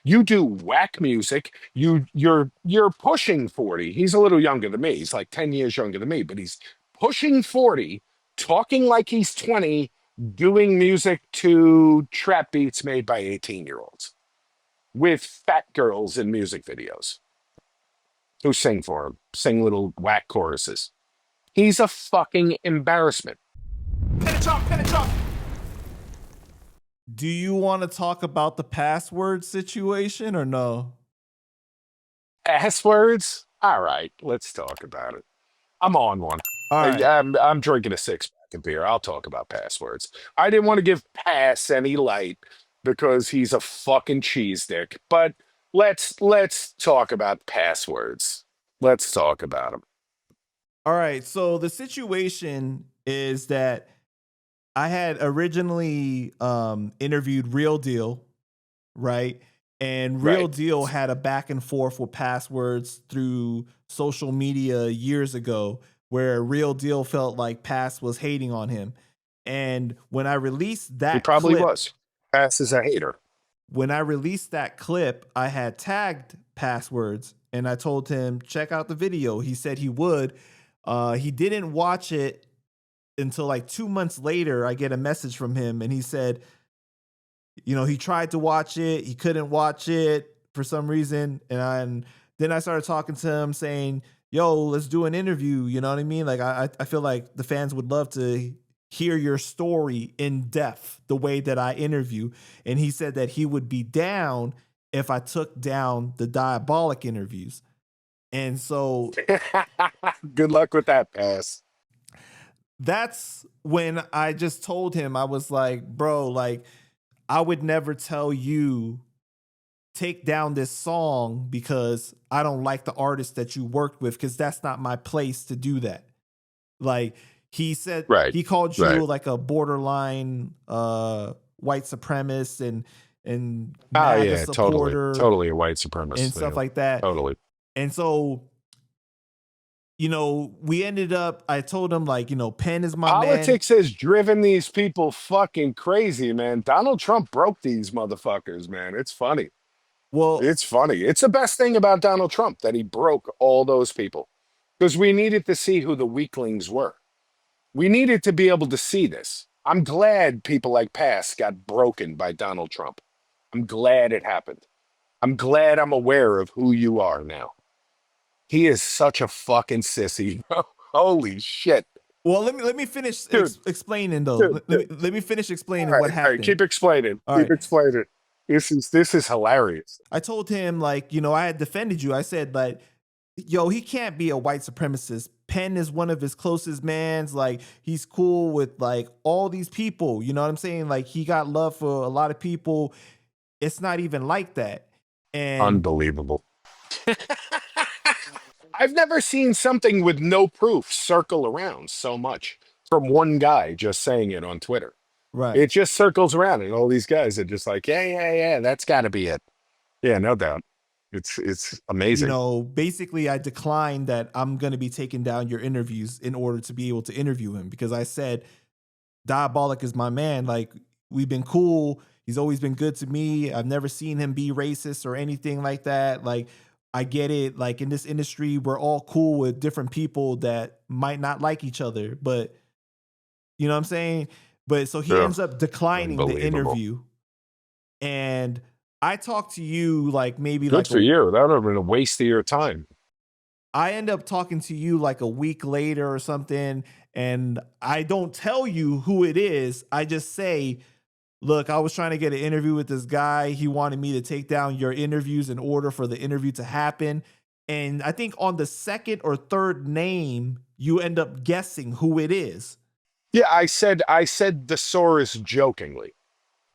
You do whack music. You're pushing 40. He's a little younger than me. He's like 10 years younger than me, but he's pushing 40, talking like he's 20, doing music to trap beats made by 18-year-olds with fat girls in music videos who sing for him, sing little whack choruses. He's a fucking embarrassment. Do you want to talk about the password situation or no? Passwords? All right, let's talk about it. I'm on one. All right. I'm drinking a six pack of beer. I'll talk about passwords. I didn't want to give Pass any light because he's a fucking cheese dick. But let's talk about passwords. Let's talk about them. All right. So the situation is that I had originally interviewed Real Deal, right? And Real Right. Deal had a back and forth with Passwurdz through social media years ago, where Real Deal felt like Pass was hating on him. And when I released He that probably clip, was. Pass is a hater. I had tagged Passwurdz and I told him, check out the video. He said he would. He didn't watch it until like 2 months later. I get a message from him and he said, you know, he tried to watch it. He couldn't watch it for some reason. And then I started talking to him saying, yo, let's do an interview. You know what I mean? Like, I feel like the fans would love to hear your story in depth, the way that I interview. And he said that he would be down if I took down the Diabolic interviews. And so Good luck with that, Pass. that's when I just told him, I was like, bro, like, I would never tell you take down this song because I don't like the artist that you worked with, because that's not my place to do that. Like, he said, Right. he called you Right. like a borderline white supremacist and Oh MAGA yeah, totally. supporter Totally a white supremacist and stuff thing. like that. Totally. And so, you know, we ended up, I told him, like, you know, Penn is my man. Politics has driven these people fucking crazy, man. Donald Trump broke these motherfuckers, man. It's funny. Well, It's funny. It's the best thing about Donald Trump that he broke all those people because we needed to see who the weaklings were. We needed to be able to see this. I'm glad people like Pass got broken by Donald Trump. I'm glad it happened. I'm glad I'm aware of who you are now. He is such a fucking sissy. Holy shit. well, let me finish Dude, explaining though. dude, dude. Let me finish explaining All what right, all right, happened. keep explaining. All Keep right. explaining. This is hilarious. I told him, like, you know, I had defended you. I said, like, yo, he can't be a white supremacist. Penn is one of his closest mans. Like, he's cool with like all these people. You know what I'm saying? Like, he got love for a lot of people. It's not even like that. And Unbelievable. I've never seen something with no proof circle around so much from one guy just saying it on Twitter. right. It just circles around, and all these guys are just like, yeah, that's got to be it. Yeah, no doubt. It's You amazing. know, basically, I declined that I'm going to be taking down your interviews in order to be able to interview him, because I said, Diabolic is my man. Like, we've been cool. He's always been good to me. I've never seen him be racist or anything like that. Like, I get it. Like, in this industry, we're all cool with different people that might not like each other, but you know what I'm saying? But so he Ugh, ends up declining the unbelievable. interview. And I talked to you like maybe Good like for you. That would have been a waste of your time. I end up talking to you like a week later or something, and I don't tell you who it is. I just say, look, I was trying to get an interview with this guy. He wanted me to take down your interviews in order for the interview to happen. And I think on the second or third name, you end up guessing who it is. Yeah, I said thesaurus jokingly.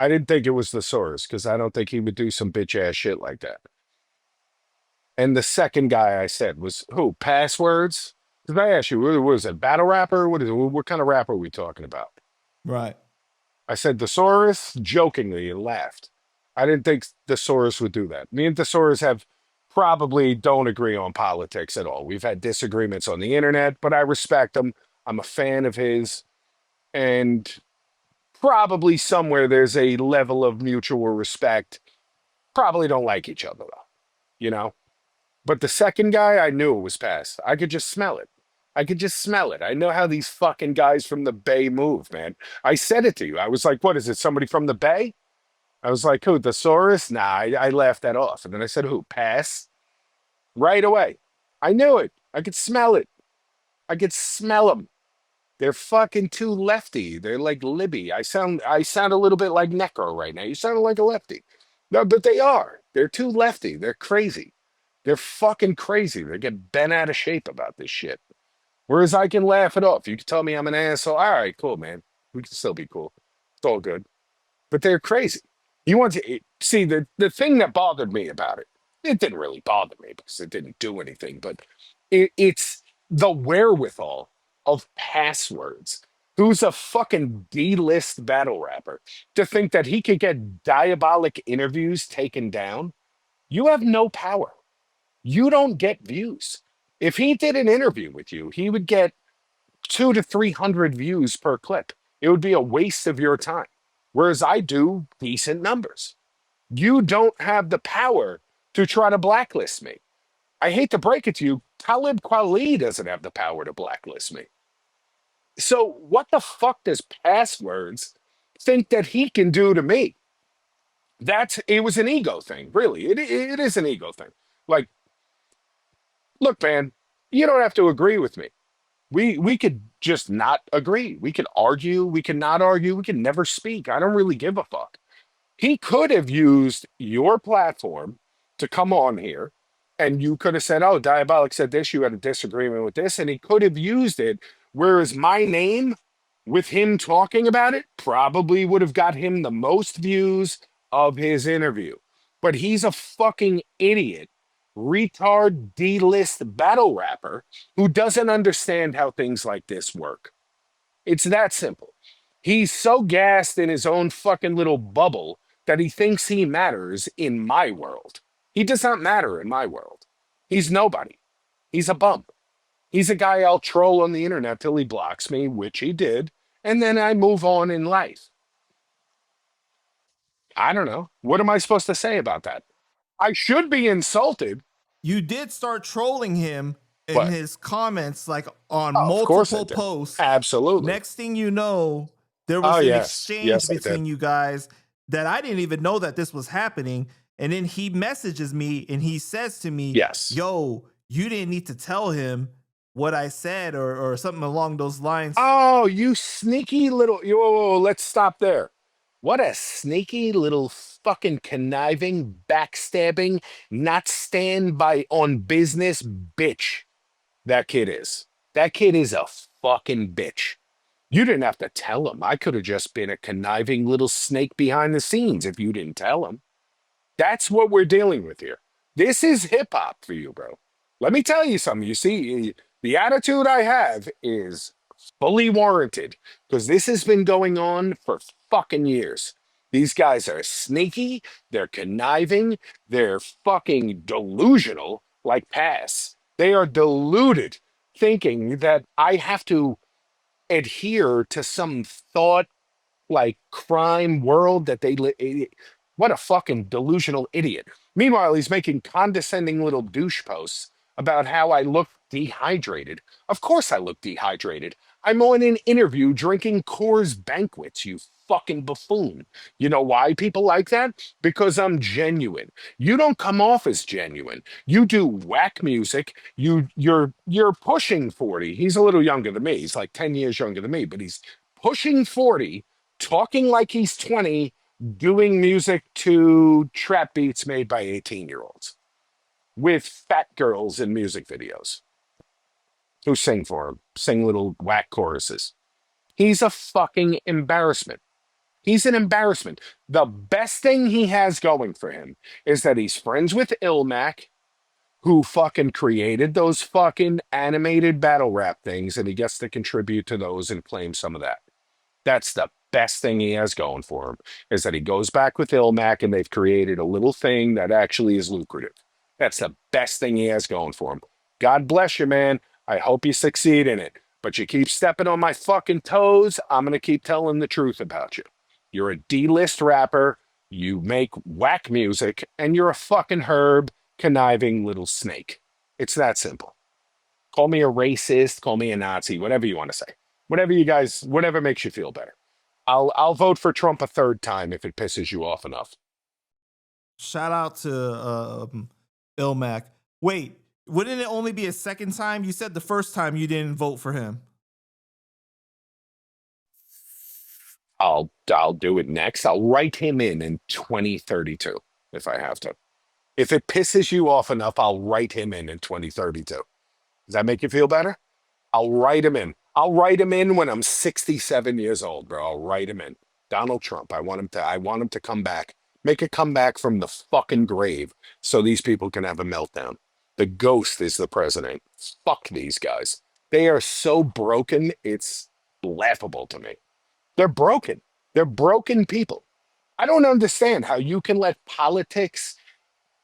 I didn't think it was thesaurus because I don't think he would do some bitch ass shit like that. And the second guy I said was who? Passwords? Because I asked you, what was it? Battle rapper? What is it? What kind of rapper are we talking about? Right. I said thesaurus jokingly and laughed. I didn't think thesaurus would do that. Me and thesaurus have probably don't agree on politics at all. We've had disagreements on the internet, but I respect him. I'm a fan of his. And probably somewhere there's a level of mutual respect Probably don't like each other though, you know? But the second guy, I knew it was Pass. I could just smell it. I could just smell it. I know how these fucking guys from the Bay move, man. I said it to you. I was like, what is it? Somebody from the Bay? I was like, who? Thesaurus? Nah, I laughed that off. And then I said, who? Pass? Right away. I knew it. I could smell it. I could smell them. They're fucking too lefty. They're like Libby. I sound a little bit like Necro right now. You sound like a lefty. No, but they are. They're too lefty. They're crazy. They're fucking crazy. They get bent out of shape about this shit. Whereas I can laugh it off. You can tell me I'm an asshole. All right, cool, man. We can still be cool. It's all good. But they're crazy. You want to see the thing that bothered me about it. It didn't really bother me because it didn't do anything, but it's the wherewithal of Passwurdz, who's a fucking D-list battle rapper, to think that he could get Diabolic interviews taken down. You have no power. You don't get views. If he did an interview with you, he would get 200 to 300 views per clip. It would be a waste of your time. Whereas I do decent numbers. You don't have the power to try to blacklist me. I hate to break it to you, Talib Kweli doesn't have the power to blacklist me. So what the fuck does Passwurdz think that he can do to me? It was an ego thing, really. It is an ego thing. Like, look, man, you don't have to agree with me. We could just not agree. We could argue. We could not argue. We could never speak. I don't really give a fuck. He could have used your platform to come on here, and you could have said, oh, Diabolic said this, you had a disagreement with this, and he could have used it. Whereas my name, with him talking about it, probably would have got him the most views of his interview. But he's a fucking idiot, retard, D-list battle rapper who doesn't understand how things like this work. It's that simple. He's so gassed in his own fucking little bubble that he thinks he matters in my world. He does not matter in my world. He's nobody. He's a bum. He's a guy I'll troll on the internet till he blocks me, which he did, and then I move on in life. I don't know. What am I supposed to say about that? I should be insulted, You did start trolling him in but his comments, like on of course I multiple did. posts. Absolutely. Next thing you know, there Oh, was an yes. exchange Yes, I did. between you guys that I didn't even know that this was happening. And then he messages me and he says to me, Yes. yo, you didn't need to tell him what I said or something along those lines. Oh, you sneaky little. Whoa, let's stop there. What a sneaky little fucking conniving, backstabbing, not stand by on business bitch that kid is. That kid is a fucking bitch. You didn't have to tell him. I could have just been a conniving little snake behind the scenes if you didn't tell him. That's what we're dealing with here. This is hip hop for you, bro. Let me tell you something. You see, the attitude I have is fully warranted because this has been going on for fucking years. These guys are sneaky, they're conniving, they're fucking delusional like Pass. They are deluded thinking that I have to adhere to some thought like crime world that they what a fucking delusional idiot. Meanwhile, he's making condescending little douche posts about how I look dehydrated. Of course I look dehydrated. I'm on an interview drinking Coors Banquets, you fucking buffoon. You know why people like that? Because I'm genuine. You don't come off as genuine. You do whack music. You're pushing 40. He's a little younger than me. He's like 10 years younger than me, but he's pushing 40, talking like he's 20, doing music to trap beats made by 18-year-olds with fat girls in music videos who sing for him, sing little whack choruses. He's a fucking embarrassment. He's an embarrassment. The best thing he has going for him is that he's friends with Ilmac, who fucking created those fucking animated battle rap things, and he gets to contribute to those and claim some of that. That's the best thing he has going for him, is that he goes back with Ilmac and they've created a little thing that actually is lucrative. That's the best thing he has going for him. God bless you, man. I hope you succeed in it. But you keep stepping on my fucking toes, I'm going to keep telling the truth about you. You're a D-list rapper You make whack music, and you're a fucking herb, conniving little snake. It's that simple. Call me a racist, call me a Nazi, whatever you want to say. Whatever you guys, whatever makes you feel better. I'll vote for Trump a third time if it pisses you off enough. Shout out to Ilmac. Wait, wouldn't it only be a second time? You said the first time you didn't vote for him. I'll do it next. I'll write him in 2032 if I have to. If it pisses you off enough, I'll write him in 2032. Does that make you feel better? I'll write him in. I'll write him in when I'm 67 years old, bro. I'll write him in. Donald Trump. I want him to come back. Make a comeback from the fucking grave so these people can have a meltdown. The ghost is the president. Fuck these guys. They are so broken, it's laughable to me. They're broken. They're broken people. I don't understand how you can let politics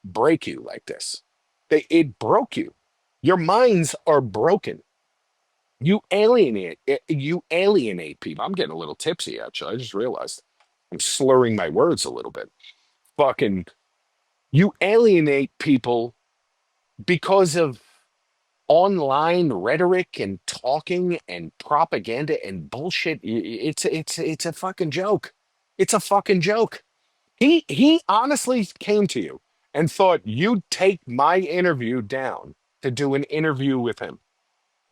break you like this. It broke you. Your minds are broken. You alienate people. I'm getting a little tipsy actually. I just realized I'm slurring my words a little bit. Fucking you alienate people because of online rhetoric and talking and propaganda and bullshit. It's a fucking joke. It's a fucking joke. He honestly came to you and thought you'd take my interview down to do an interview with him.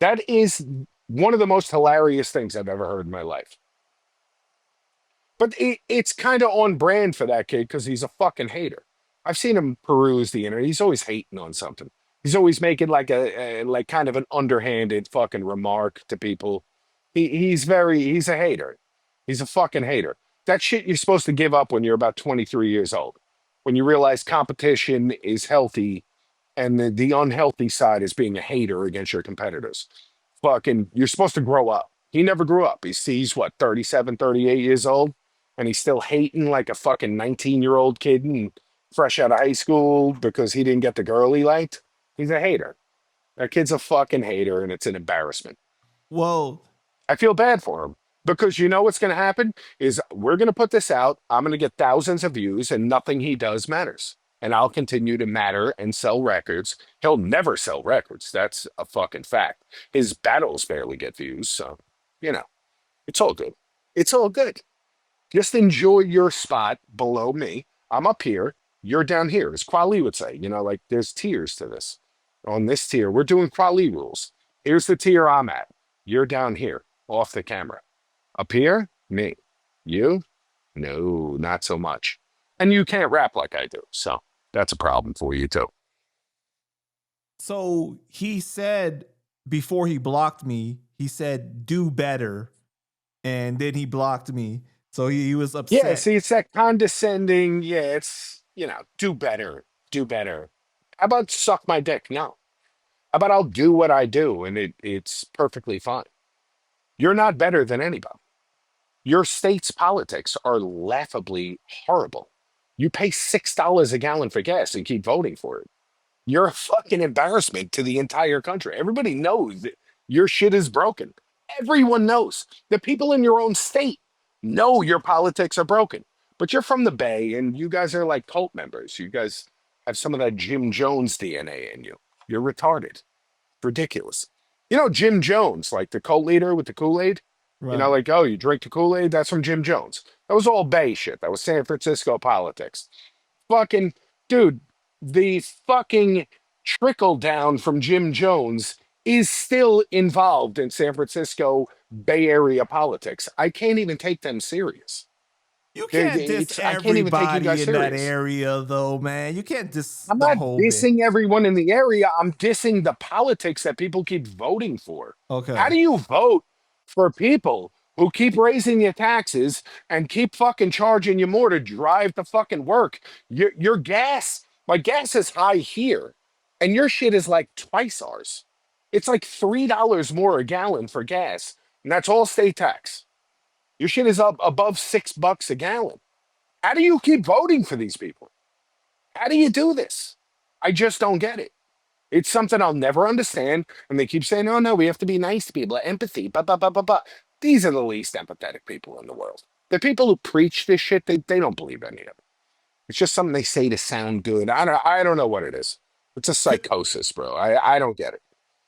That is one of the most hilarious things I've ever heard in my life. But it's kind of on brand for that kid because he's a fucking hater. I've seen him peruse the internet. He's always hating on something. He's always making like like kind of an underhanded fucking remark to people. He's a hater. He's a fucking hater. That shit you're supposed to give up when you're about 23 years old. When you realize competition is healthy and the unhealthy side is being a hater against your competitors. Fucking, you're supposed to grow up. He never grew up. He's what, 37, 38 years old? And he's still hating like a fucking 19-year-old kid and fresh out of high school because he didn't get the girl he liked. He's a hater. That kid's a fucking hater and it's an embarrassment. Well, I feel bad for him because you know what's going to happen is we're going to put this out. I'm going to get thousands of views and nothing he does matters. And I'll continue to matter and sell records. He'll never sell records. That's a fucking fact. His battles barely get views. So, you know, it's all good. It's all good. Just enjoy your spot below me. I'm up here. You're down here, as Quali would say. You know, like there's tiers to this. On this tier, we're doing Quali rules. Here's the tier I'm at. You're down here, off the camera. Up here, me. You? No, not so much. And you can't rap like I do. So that's a problem for you too. so he said before he blocked me, he said, do better. And then he blocked me. So he was Yeah, upset. see, it's that condescending. Yeah, it's, do better, do better. How about suck my dick? No. How about I'll do what I do and it's perfectly fine. You're not better than anybody. Your state's politics are laughably horrible. You pay $6 a gallon for gas and keep voting for it. You're a fucking embarrassment to the entire country. Everybody knows that your shit is broken. Everyone knows. The people in your own state know your politics are broken. But you're from the Bay and you guys are like cult members. You guys have some of that Jim Jones DNA in you. You're retarded. Ridiculous. You know, Jim Jones, like the cult leader with the Kool-Aid? You know, Right. like, oh, you drink the Kool-Aid? That's from Jim Jones. That was all Bay shit. That was San Francisco politics. Fucking, dude, the fucking trickle down from Jim Jones is still involved in San Francisco Bay Area politics. I can't even take them serious. You can't diss I can't even take you everybody guys in that serious. area, though, man. You can't diss I'm the not whole bit. dissing everyone in the area. I'm dissing the politics that people keep voting for. How Okay. do you vote for people who keep raising your taxes and keep fucking charging you more to drive to fucking work? Your gas, my gas is high here, and your shit is like twice ours. It's like $3 more a gallon for gas, and that's all state tax. Your shit is up above $6 a gallon. How do you keep voting for these people? How do you do this? I just don't get it. It's something I'll never understand. And they keep saying, oh, no, we have to be nice to people, empathy, blah, blah, blah, blah, blah. These are the least empathetic people in the world. The people who preach this shit, they don't believe any of it. It's just something they say to sound good. I don't know what it is. It's a Could psychosis, bro. I don't get it.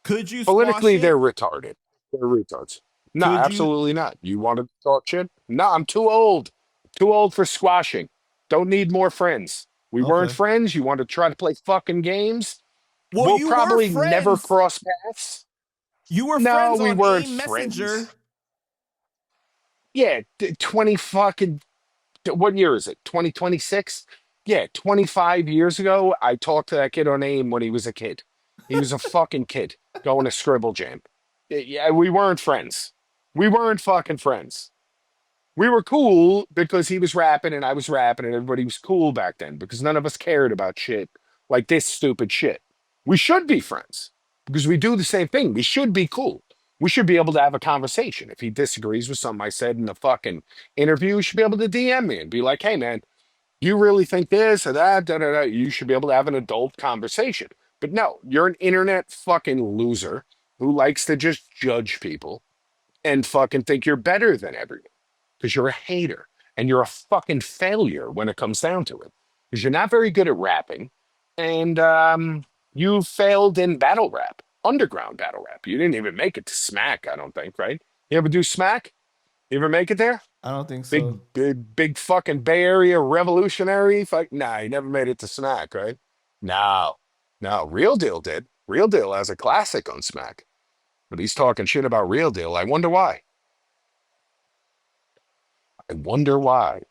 could you squash Politically, they're it? retarded. They're retards. No, Could you? absolutely not. You want to talk shit? No, I'm too old. Too old for squashing. Don't need more friends. We weren't Okay. friends. You want to try to play fucking games? Well, We'll you were probably never friends. cross paths. You were No, friends we on weren't AIM friends. Messenger. Yeah, 20 fucking, what year is it? 2026? Yeah, 25 years ago, I talked to that kid on AIM when he was a kid. He was a fucking kid going to Scribble Jam. Yeah, we weren't friends. We weren't fucking friends. We were cool because he was rapping and I was rapping and everybody was cool back then because none of us cared about shit like this stupid shit. We should be friends because we do the same thing. We should be cool. We should be able to have a conversation. If he disagrees with something I said in the fucking interview, you should be able to DM me and be like, hey, man, you really think this or that? Da, da, da. You should be able to have an adult conversation. But no, you're an internet fucking loser who likes to just judge people and fucking think you're better than everyone because you're a hater and you're a fucking failure when it comes down to it because you're not very good at rapping and you failed in battle rap, underground battle rap. You didn't even make it to Smack, I don't think, right? You ever do Smack? You ever make it there? I don't think Big, so. big, big fucking Bay Area revolutionary? Fuck, nah, he never made it to Smack, right? No, no, Real Deal did. Real Deal has a classic on Smack, but he's talking shit about Real Deal. I wonder why. I wonder why.